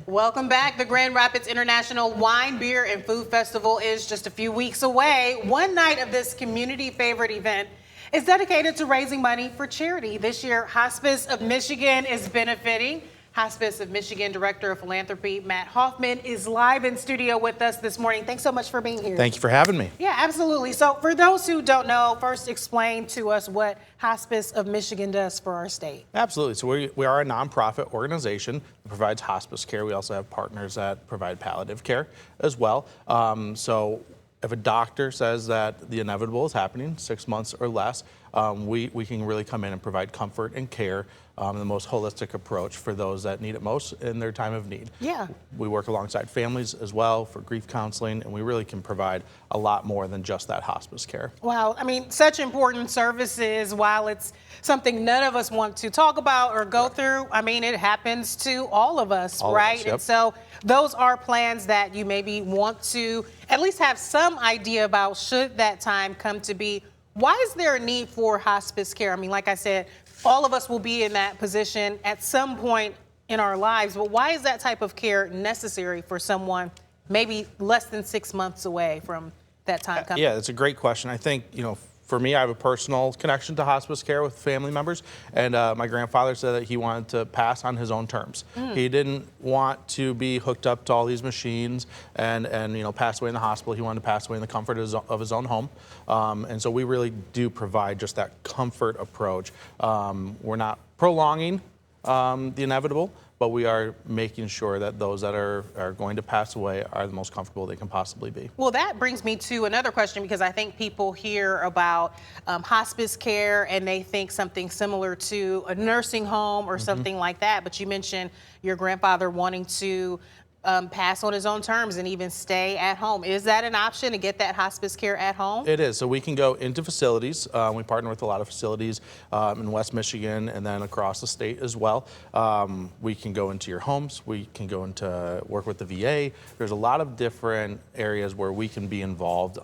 Welcome back. The Grand Rapids International Wine, Beer, and Food Festival is just a few weeks away. One night of this community favorite event is dedicated to raising money for charity. This year, Hospice of Michigan is benefiting. Hospice of Michigan Director of Philanthropy, Matt Hoffman, is live in studio with us this morning. Thanks so much for being here. Thank you for having me. Yeah, absolutely. So for those who don't know, first explain to us what Hospice of Michigan does for our state. Absolutely. So we are a nonprofit organization that provides hospice care. We also have partners that provide palliative care as well. So if a doctor says that the inevitable is happening, 6 months or less, we can really come in and provide comfort and care, the most holistic approach for those that need it most in their time of need. Yeah. We work alongside families as well for grief counseling, and we really can provide a lot more than just that hospice care. Wow. I mean, such important services. While it's something none of us want to talk about or go through, I mean, it happens to all of us, right? Yep. And so those are plans that you maybe want to at least have some idea about should that time come to be. Why is there a need for hospice care? I mean, like I said, all of us will be in that position at some point in our lives, but why is that type of care necessary for someone maybe less than 6 months away from that time coming? Yeah, that's a great question. I think, for me, I have a personal connection to hospice care with family members, and my grandfather said that he wanted to pass on his own terms. He didn't want to be hooked up to all these machines and pass away in the hospital. He wanted to pass away in the comfort of his own home. And so we really do provide just that comfort approach. We're not prolonging the inevitable, but we are making sure that those that are going to pass away are the most comfortable they can possibly be. Well, that brings me to another question, because I think people hear about hospice care and they think something similar to a nursing home or something like that. But you mentioned your grandfather wanting to pass on his own terms and even stay at home. Is that an option to get that hospice care at home? It is. So we can go into facilities. We partner with a lot of facilities in West Michigan and then across the state as well. We can go into your homes. We can go into work with the VA. There's a lot of different areas where we can be involved.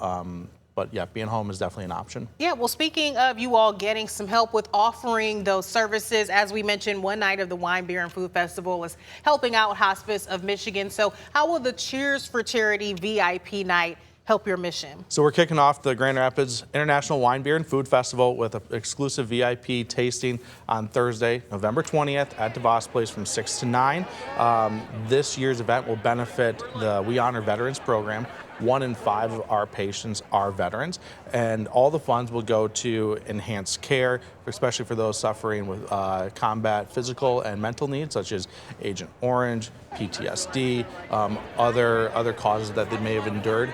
But yeah, being home is definitely an option. Yeah, well, speaking of you all getting some help with offering those services, as we mentioned, one night of the Wine, Beer, and Food Festival is helping out Hospice of Michigan. So how will the Cheers for Charity VIP night help your mission? So we're kicking off the Grand Rapids International Wine, Beer, and Food Festival with an exclusive VIP tasting on Thursday, November 20th at DeVos Place from 6 to 9. This year's event will benefit the We Honor Veterans program. 1 in 5 of our patients are veterans, and all the funds will go to enhanced care, especially for those suffering with combat physical and mental needs, such as Agent Orange, PTSD, other causes that they may have endured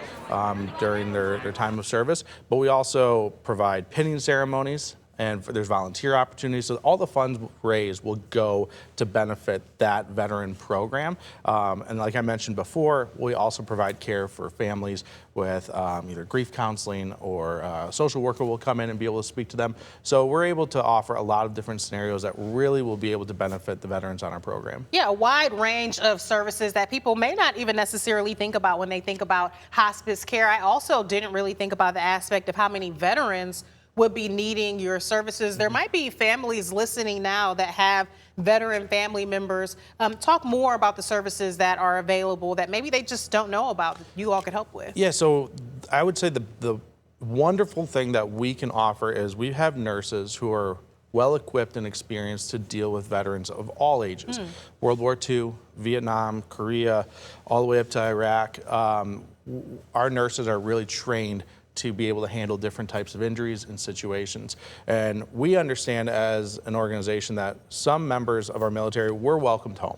during their time of service. But we also provide pinning ceremonies, and there's volunteer opportunities. So all the funds raised will go to benefit that veteran program. And like I mentioned before, we also provide care for families with either grief counseling, or a social worker will come in and be able to speak to them. So we're able to offer a lot of different scenarios that really will be able to benefit the veterans on our program. Yeah, a wide range of services that people may not even necessarily think about when they think about hospice care. I also didn't really think about the aspect of how many veterans would be needing your services. There might be families listening now that have veteran family members. Talk more about the services that are available that maybe they just don't know about that you all could help with. Yeah, so I would say the wonderful thing that we can offer is we have nurses who are well equipped and experienced to deal with veterans of all ages. World War II, Vietnam, Korea, all the way up to Iraq. Our nurses are really trained to be able to handle different types of injuries and situations. And we understand as an organization that some members of our military were welcomed home.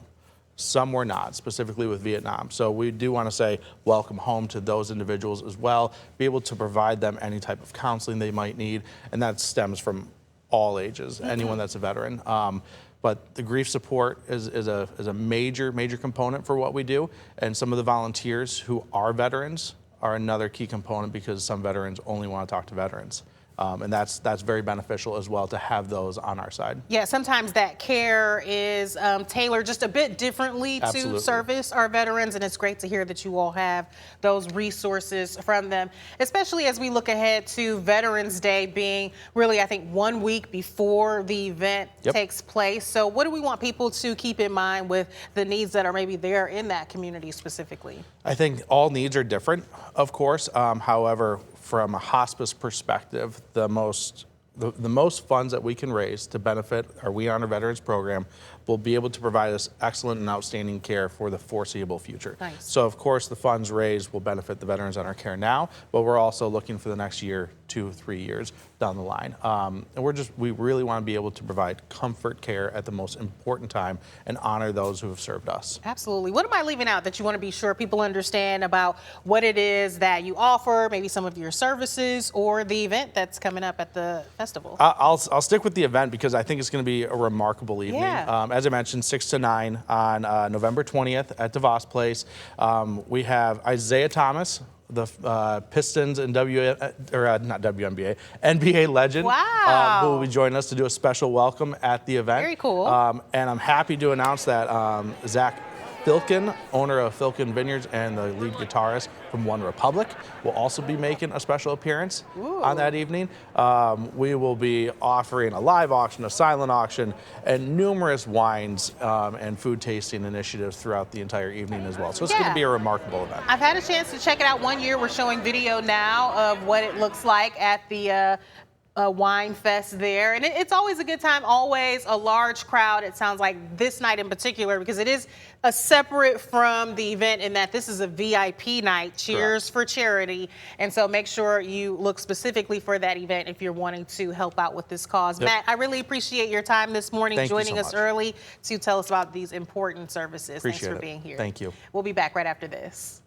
Some were not, specifically with Vietnam. So we do want to say welcome home to those individuals as well, be able to provide them any type of counseling they might need, and that stems from all ages, anyone that's a veteran. But the grief support is a major component for what we do, and some of the volunteers who are veterans are another key component, because some veterans only want to talk to veterans. And that's very beneficial as well to have those on our side. Yeah, sometimes that care is tailored just a bit differently Absolutely. to service our veterans, and it's great to hear that you all have those resources from them, especially as we look ahead to Veterans Day being really, I think, 1 week before the event takes place. So what do we want people to keep in mind with the needs that are maybe there in that community specifically? I think all needs are different, of course. However, from a hospice perspective, the most funds that we can raise to benefit our We Honor Veterans program will be able to provide us excellent and outstanding care for the foreseeable future. Nice. So, of course, the funds raised will benefit the veterans on our care now, but we're also looking for the next year, 2, 3 years down the line. And we really want to be able to provide comfort care at the most important time and honor those who have served us. Absolutely. What am I leaving out that you want to be sure people understand about what it is that you offer, maybe some of your services, or the event that's coming up at the festival? I'll stick with the event because I think it's going to be a remarkable evening. Yeah. As I mentioned, 6 to 9 on November 20th at DeVos Place. We have Isaiah Thomas, the Pistons and NBA legend, Wow. who will be joining us to do a special welcome at the event. Very cool. And I'm happy to announce that Zach Filkin, owner of Filkin Vineyards and the lead guitarist from One Republic, will also be making a special appearance on that evening. We will be offering a live auction, a silent auction, and numerous wines and food tasting initiatives throughout the entire evening as well. So it's going to be a remarkable event. I've had a chance to check it out. One year we're showing video now of what it looks like at the wine fest there, and it's always a good time, always a large crowd. It sounds like this night in particular, because it is a separate from the event in that this is a VIP night, Cheers for Charity, and so make sure you look specifically for that event if you're wanting to help out with this cause. Matt, I really appreciate your time this morning, joining us early to tell us about these important services. Thanks for being here. Thank you. We'll be back right after this.